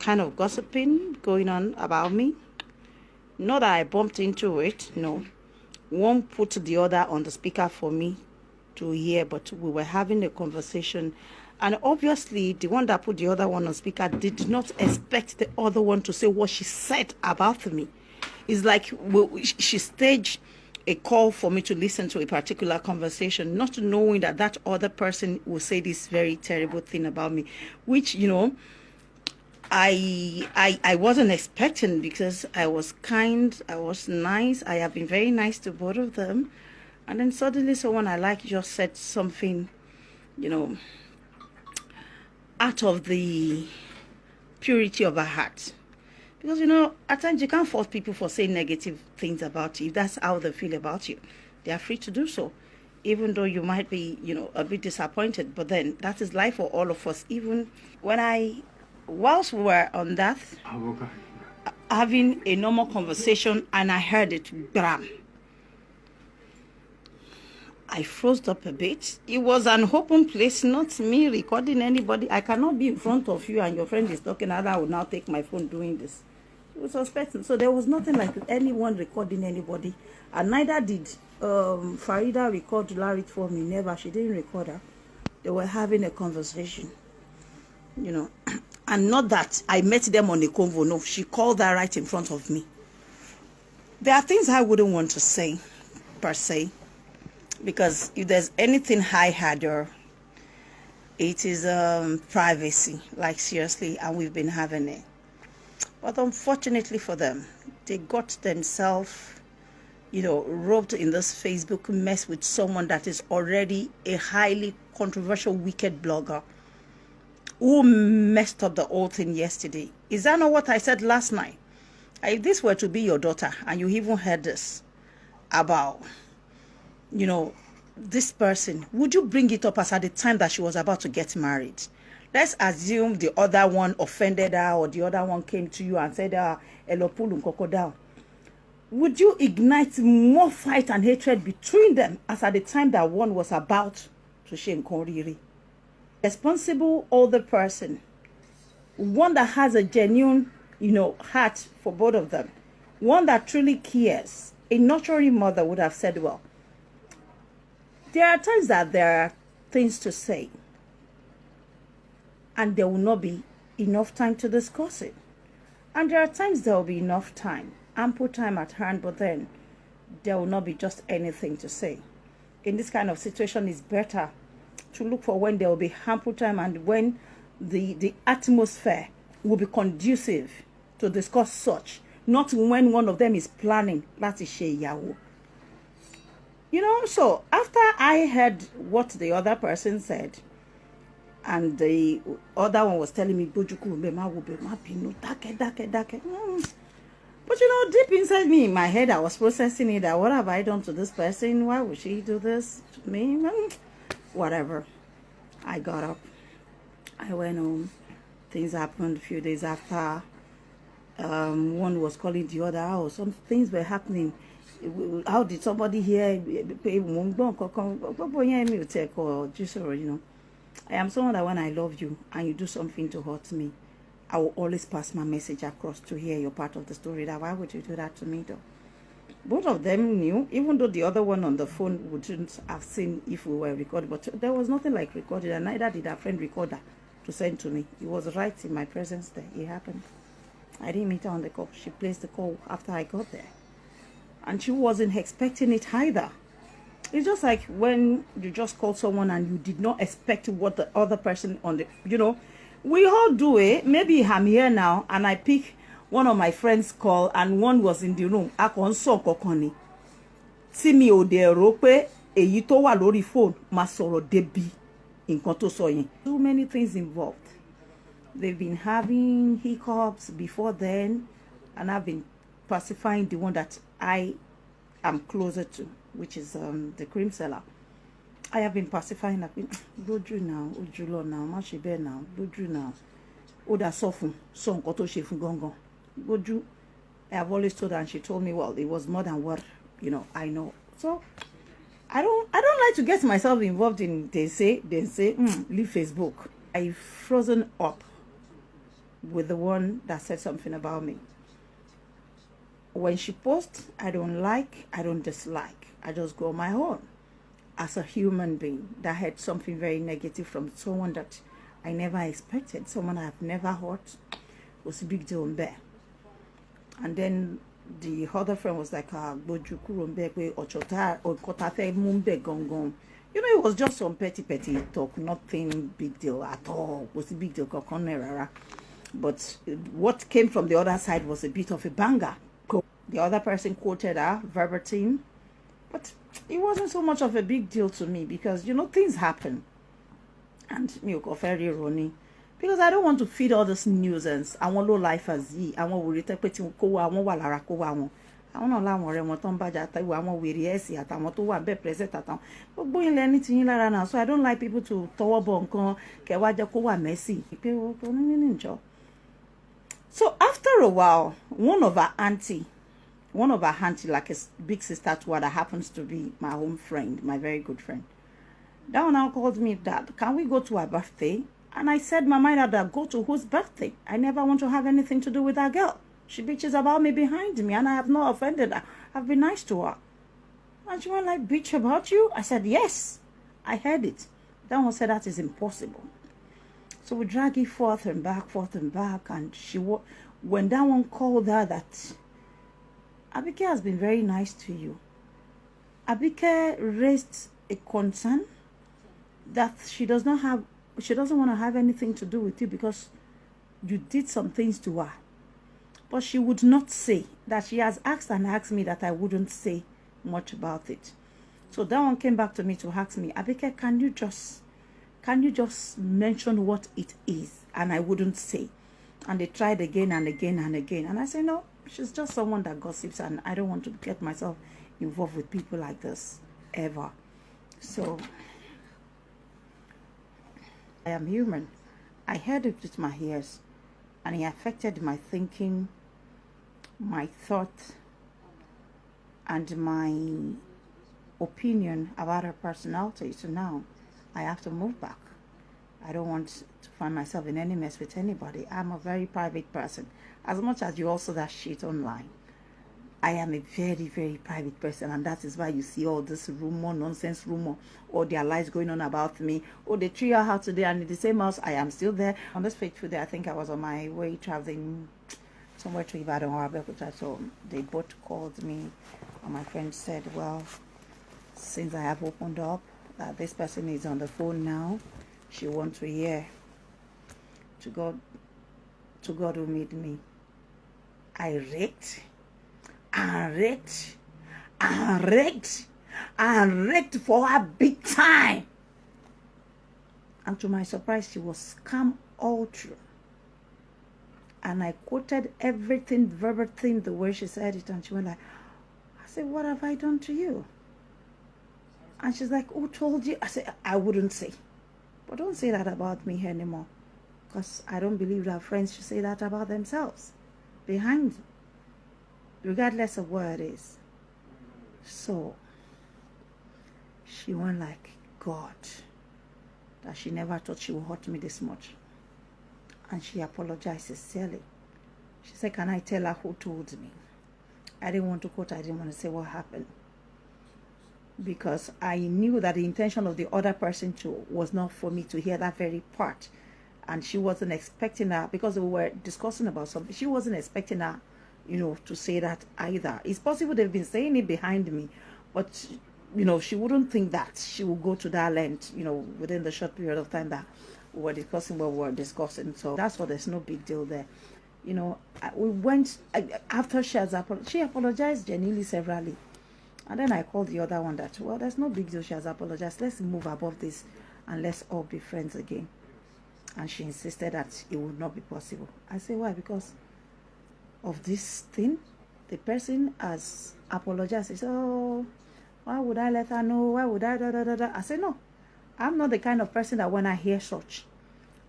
kind of gossiping going on about me. Not that I bumped into it, no. One put the other on the speaker for me to hear, but we were having a conversation. And obviously, the one that put the other one on speaker did not expect the other one to say what she said about me. It's like she staged a call for me to listen to a particular conversation, not knowing that that other person will say this very terrible thing about me, which, you know, I wasn't expecting, because I was kind, I was nice, I have been very nice to both of them. And then suddenly someone I like just said something, you know, out of the purity of her heart. Because, you know, at times you can't force people for saying negative things about you. If that's how they feel about you, they are free to do so. Even though you might be, you know, a bit disappointed. But then that is life for all of us. Even when whilst we were on that, having a normal conversation, and I heard it, bam, I froze up a bit. It was an open place, not me recording anybody. I cannot be in front of you and your friend is talking, and I will now take my phone doing this. It was suspecting. So there was nothing like anyone recording anybody. And neither did Farida record Larry for me. Never. She didn't record her. They were having a conversation, you know. And not that I met them on a convo. No, she called her right in front of me. There are things I wouldn't want to say, per se. Because if there's anything I had, or it is privacy, like seriously, and we've been having it. But unfortunately for them, they got themselves, you know, roped in this Facebook mess with someone that is already a highly controversial, wicked blogger who messed up the whole thing yesterday. Is that not what I said last night? If this were to be your daughter, and you even heard this about, you know, this person, would you bring it up as at the time that she was about to get married? Let's assume the other one offended her, or the other one came to you and said, Elopulun Kokoda. Would you ignite more fight and hatred between them as at the time that one was about to shame Koriri? Responsible older person, one that has a genuine, you know, heart for both of them, one that truly cares, a nurturing mother would have said, well, there are times that there are things to say, and there will not be enough time to discuss it. And there are times there will be enough time, ample time at hand, but then there will not be just anything to say. In this kind of situation, it's better to look for when there will be ample time, and when the atmosphere will be conducive to discuss such, not when one of them is planning, that is Sheyawo. You know, so after I heard what the other person said, and the other one was telling me, but you know, deep inside me, in my head, I was processing it, that what have I done to this person? Why would she do this to me? Whatever. I got up. I went home. Things happened a few days after. One was calling the other out. Some things were happening. How did somebody here? You know, I am someone that when I love you and you do something to hurt me, I will always pass my message across to hear your part of the story. That why would you do that to me though? Both of them knew, even though the other one on the phone wouldn't have seen if we were recording, but there was nothing like recorded, and neither did our friend recorder to send to me. It was right in my presence there. It happened. I didn't meet her on the call. She placed the call after I got there. And she wasn't expecting it either. It's just like when you just call someone and you did not expect what the other person on the, you know, we all do it. Maybe I'm here now and I pick one of my friends' call and one was in the room. I can so kokoni. See me o de rope èyí tó wà lórí phone ma sọ̀rọ̀ débi nǹkan tó sọ yẹn. Too many things involved. They've been having hiccups before then, and I've been pacifying the one that I am closer to, which is the cream seller. I have been pacifying. I've been Lójú now, Ojulo now, má ṣe bẹ́ẹ̀ now, Lójú now. Ó dá sọ fún, sọ nǹkan tó ṣe fún gangan. Lójú. I have always told her, and she told me, well, it was more than what, you know, I know. So I don't like to get myself involved in they say leave Facebook. I've frozen up with the one that said something about me. When she posts, I don't like, I don't dislike. I just go on my own. As a human being that had something very negative from someone that I never expected, someone I've never hurt, was a big deal in there. And then the other friend was like, you know, it was just some petty talk, nothing big deal at all. It was a big deal. But what came from the other side was a bit of a banger. The other person quoted her verbatim, but it wasn't so much of a big deal to me because, you know, things happen. And me go very running because I don't want to feed all this nuisance. I want low life as ye. I want to repeat ko I want walara ko wa won. I want la won re won ton baja ta wa won were esi àtàwọn tó wà be present àtàwọn. Gbogbo yin le ni tin yin lára now. So I don't like people to towo bo nǹkan ke wa je ko wa messy. Pe o to ni njo. So after a while, one of her auntie, like a big sister to her that happens to be my home friend, my very good friend, that one now called me, Dad, can we go to her birthday? And I said, my mind, Dad, go to whose birthday? I never want to have anything to do with that girl. She bitches about me behind me, and I have not offended her. I've been nice to her. And she went like, bitch about you? I said, yes. I heard it. That one said, that is impossible. So we drag it forth and back, and when that one called her that, Abike has been very nice to you. Abike raised a concern that she doesn't want to have anything to do with you because you did some things to her. But she would not say that. She has asked me that I wouldn't say much about it. So that one came back to me to ask me, Abike, can you just mention what it is? And I wouldn't say. And they tried again and again and again. And I said, no, she's just someone that gossips, and I don't want to get myself involved with people like this ever. So I am human. I heard it with my ears, and it affected my thinking, my thought, and my opinion about her personality. So now I have to move back. I don't want to find myself in any mess with anybody. I'm a very private person. As much as you also that shit online, I am a very, very private person, and that is why you see all this nonsense rumor, all their lies going on about me. Oh, they treat her out today, and in the same house, I am still there. On this fateful day, I think I was on my way traveling somewhere to Ibadan or Abeokuta, so they both called me, and my friend said, well, since I have opened up, that this person is on the phone now, she wants to hear. To God who made me. I raked for her big time. And to my surprise, she was scam all through. And I quoted everything verbatim the way she said it, and she went like, I said, what have I done to you? And she's like, who told you? I said, I wouldn't say. But don't say that about me anymore. Because I don't believe that friends should say that about themselves. Behind you. Regardless of what it is. So, she went like, God, that she never thought she would hurt me this much. And she apologized sincerely. She said, can I tell her who told me? I didn't want to quote, I didn't want to say what happened. Because I knew that the intention of the other person too was not for me to hear that very part. And she wasn't expecting her, because we were discussing about something, she wasn't expecting her, you know, to say that either. It's possible they've been saying it behind me, but, you know, she wouldn't think that she would go to that length, you know, within the short period of time that we were discussing what we were discussing. So that's why there's no big deal there. You know, we went, after she apologized genuinely severally. And then I called the other one that, well, there's no big deal, she has apologized. Let's move above this and let's all be friends again. And she insisted that it would not be possible. I said, why? Because of this thing, the person has apologized. He said, oh, why would I let her know? Why would I, I said, no, I'm not the kind of person that when I hear such,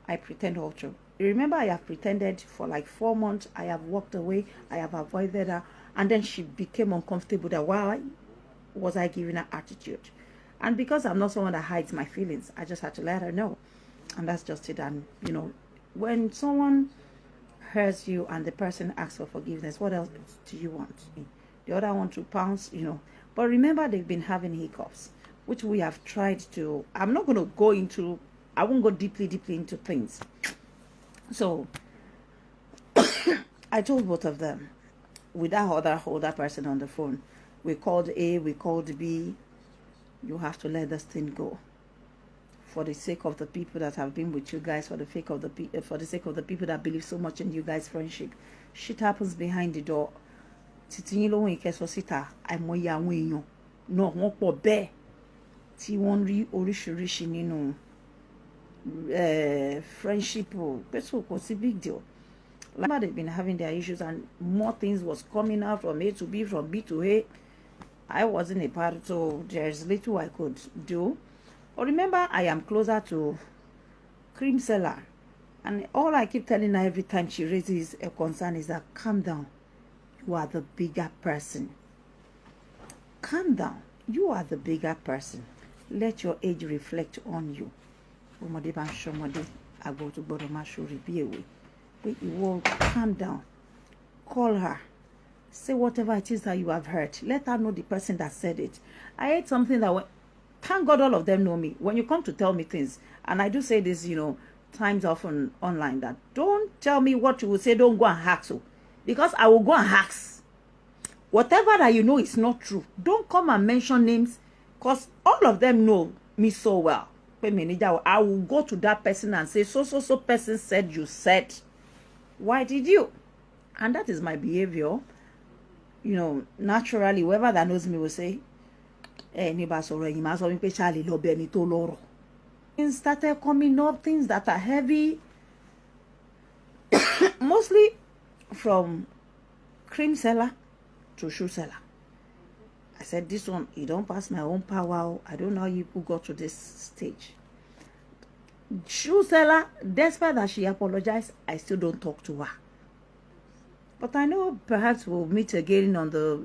I pretend all true. Remember, I have pretended for like 4 months. I have walked away. I have avoided her. And then she became uncomfortable that why was I giving her attitude? And because I'm not someone that hides my feelings, I just had to let her know. And that's just it. And, you know, when someone hurts you and the person asks for forgiveness, what else do you want? The other one to pounce, But remember, they've been having hiccups, which we have tried to. I'm not going to go into, I won't go deeply into things. So I told both of them, with that older person on the phone, we called A, we called B, you have to let this thing go. For the sake of the people that have been with you guys, for the sake of the people that believe so much in you guys' friendship. Shit happens behind the door. Titi lo won ikeso sita àìmọye àwọn èèyàn náà wọ́n pọ̀ bẹ́ẹ̀ tí wọ́n rí oríṣiríṣi nínú friendship o peso kò sí big deal. Like they've been having their issues and more things was coming out from A to B, from B to A. I wasn't a part, so there's little I could do. But remember, I am closer to Cream Seller, and all I keep telling her every time she raises a concern is that calm down. You are the bigger person. Calm down. You are the bigger person. Let your age reflect on you. I go to Bodomashuri be away. But you will calm down. Call her. Say whatever it is that you have heard. Let her know the person that said it. I heard something that thank God all of them know me. When you come to tell me things, and I do say this, times often online, that don't tell me what you will say, don't go and hack so. Because I will go and hacks. Whatever that you know is not true. Don't come and mention names, because all of them know me so well. I will go to that person and say, so person said you said. Why did you? And that is my behavior. Naturally, whoever that knows me will say, things started coming up, things that are heavy. Mostly from Cream Seller to Shoe Seller. I said, this one, you don't pass my own power. I don't know how you people got to this stage. Shoe Seller, despite that she apologized, I still don't talk to her. But I know perhaps we'll meet again on the,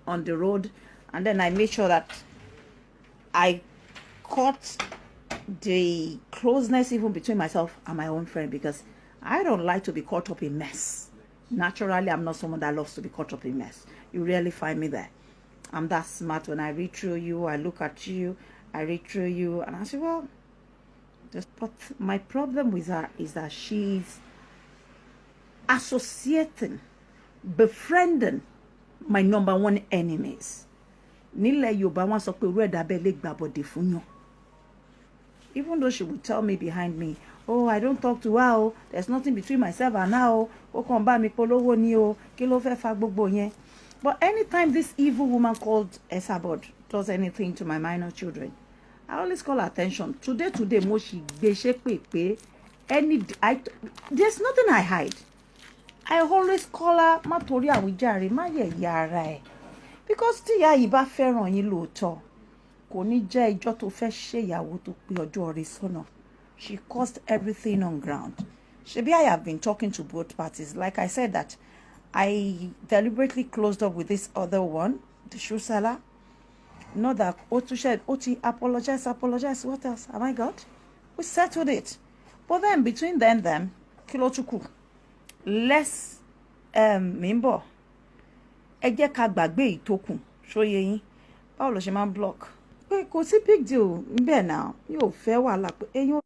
on the road. And then I made sure that I caught the closeness even between myself and my own friend, because I don't like to be caught up in mess. Naturally, I'm not someone that loves to be caught up in mess. You rarely find me there. I'm that smart. When I read through you, I look at you, I read through you, and I say, well, but my problem with her is that she's associating, befriending my number one enemies. Even though she would tell me behind me, oh, I don't talk to her, oh, there's nothing between myself and her, but anytime this evil woman called Esabod does anything to my minor children, I always call her attention. Today, there's nothing I hide. I always call her Matoria Wijari, Maya Yara. Because Tia Iba Ferron Yiluto, Koni Jai Joto Feshe Yawutu Piojori Sono. She caused everything on ground. Shebi, I have been talking to both parties. Like I said, that I deliberately closed up with this other one, the Shoe Seller. Not that Oti apologize. What else have I got? We settled it. But then between them, Kilochuku, less Mimbo. Ẹ jẹ́ ká gbàgbé ìtókùn ṣóyé yín. Báwo ló ṣe máa block? Pé kò sí big deal ńbẹ̀ náà. Yóò fẹ́ wàhálà pé eyín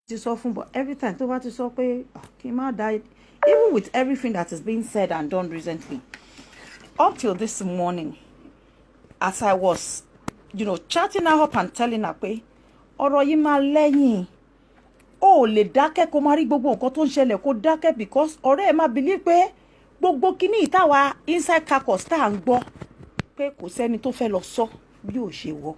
ti sọ fún, but every time tó bá ti sọ pé kí n má die. Even with everything that has been said and done recently, up till this morning, as I was, chatting her up and telling her pé ọ̀rọ̀ yìí máa lẹ́yìn. Ó lè dákẹ́ kó má rí gbogbo nǹkan tó ń ṣẹlẹ̀ kó dákẹ́, because ọ̀rẹ́ ẹ̀ máa believe pé gbogbo kíní ìtawà inside caucus tá à ń gbọ́ pé kò sẹ́ni tó fẹ́ lọ sọ bí ò ṣe wọ́.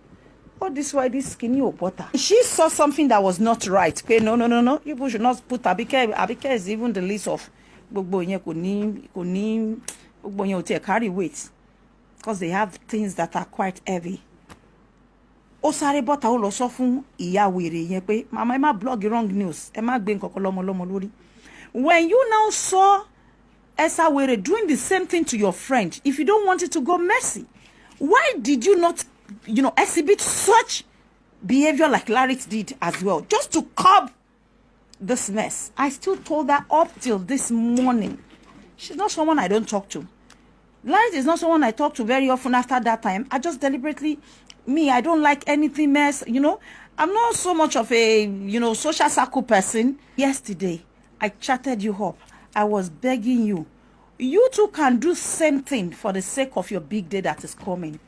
All this why this skinny ò bọ́ta. She saw something that was not right. Pé no. People should not put Abike. Abike is even the least of gbogbo yẹn kò ní gbogbo yẹn ò tiẹ̀ carry weight, because they have things that are quite heavy. Ó sáré bọ́ta ó lọ sọ fún ìyá wèrè yẹn pé mama ẹ má blog wrong news, ẹ má gbé nǹkan kan lọ́mọ lórí. When you now saw Esa Were doing the same thing to your friend, if you don't want it to go messy, why did you not, exhibit such behavior like Larry did as well, just to curb this mess. I still told her up till this morning. She's not someone I don't talk to. Larry is not someone I talk to very often after that time. I just deliberately, I don't like anything mess, I'm not so much of a, social circle person. Yesterday, I chatted you up. I was begging you. You too can do same thing for the sake of your big day that is coming.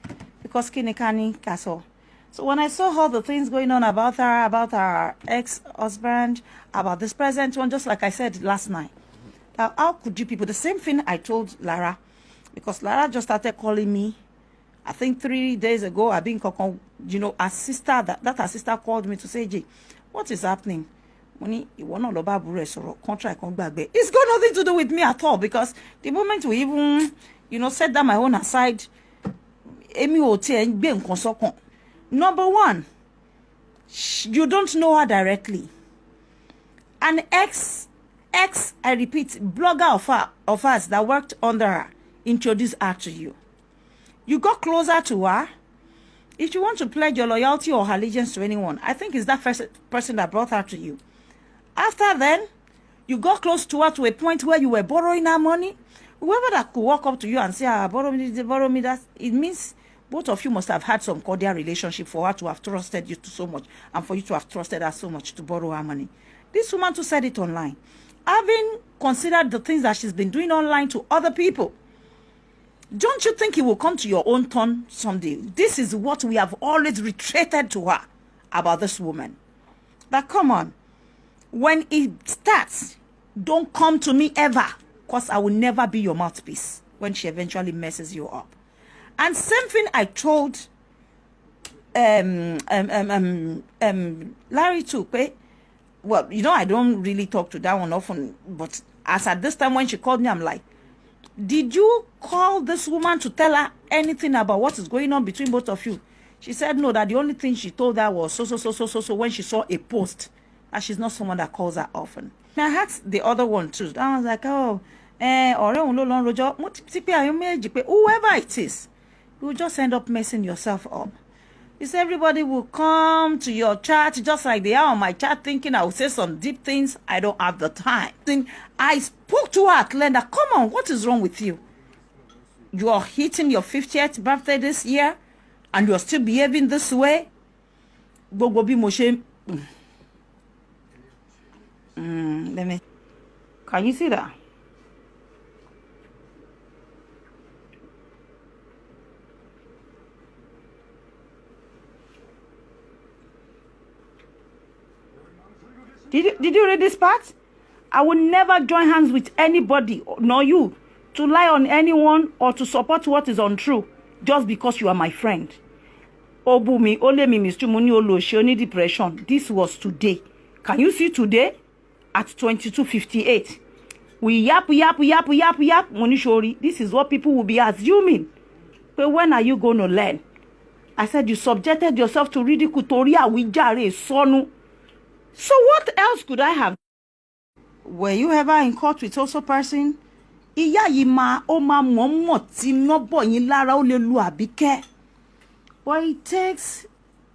Because Kinikani Castle. So when I saw all the things going on about her ex-husband, about this present one, just like I said last night, how could you people, the same thing I told Lara, because Lara just started calling me, I think 3 days ago, I've been, her sister, that her sister called me to say, Jay, what is happening? It's got nothing to do with me at all, because the moment we even, set down my own aside, number one, you don't know her directly. An ex, I repeat, blogger of us that worked under her introduced her to you. You got closer to her. If you want to pledge your loyalty or allegiance to anyone, I think it's that first person that brought her to you. After then, you got close to her to a point where you were borrowing her money. Whoever that could walk up to you and say, borrow me, that it means both of you must have had some cordial relationship for her to have trusted you so much and for you to have trusted her so much to borrow her money. This woman too said it online. Having considered the things that she's been doing online to other people, don't you think it will come to your own turn someday? This is what we have always reiterated to her about this woman. But come on, when it starts, don't come to me ever, because I will never be your mouthpiece when she eventually messes you up. And same thing I told Larry too. Well, I don't really talk to that one often, but as at this time when she called me, I'm like, did you call this woman to tell her anything about what is going on between both of you? She said no, that the only thing she told her was so when she saw a post, and she's not someone that calls her often. And I asked the other one too. I was like, whoever it is, you will just end up messing yourself up. It's everybody will come to your chat just like they are on my chat, thinking I will say some deep things. I don't have the time. Then I spoke to her at Lenda. Come on, what is wrong with you? You are hitting your 50th birthday this year, and you are still behaving this way. Let me. Can you see that? Did you read this part? I will never join hands with anybody, nor you, to lie on anyone or to support what is untrue just because you are my friend. Obumi, ole mi Mr. Muni Olo, depression. This was today. Can you see today? At 22:58. We yap. Monishori. This is what people will be assuming. But when are you going to learn? I said you subjected yourself to ridicule. Toria wijare sonu. So what else could I have? Were you ever in court with also person? Iya yima oma momo ti nobo yin lara o le lu Abike. But it takes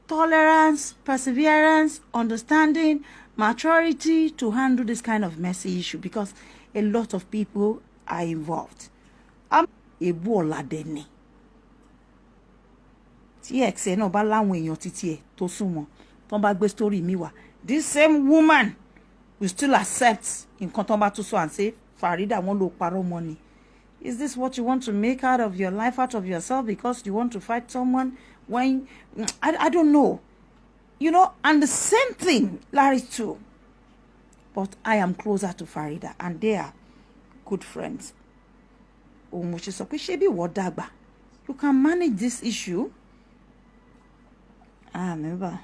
tolerance, perseverance, understanding, maturity to handle this kind of messy issue, because a lot of people are involved. Ebu oladeni. Ti ex no ba lawon eyan titi e to sunmo. Ton ba gbe story mi wa. This same woman will still accept in Kontomba to so and say, Farida won't look paro money. Is this what you want to make out of your life, out of yourself, because you want to fight someone when I don't know. And the same thing, Larry too. But I am closer to Farida, and they are good friends. You can manage this issue. Remember.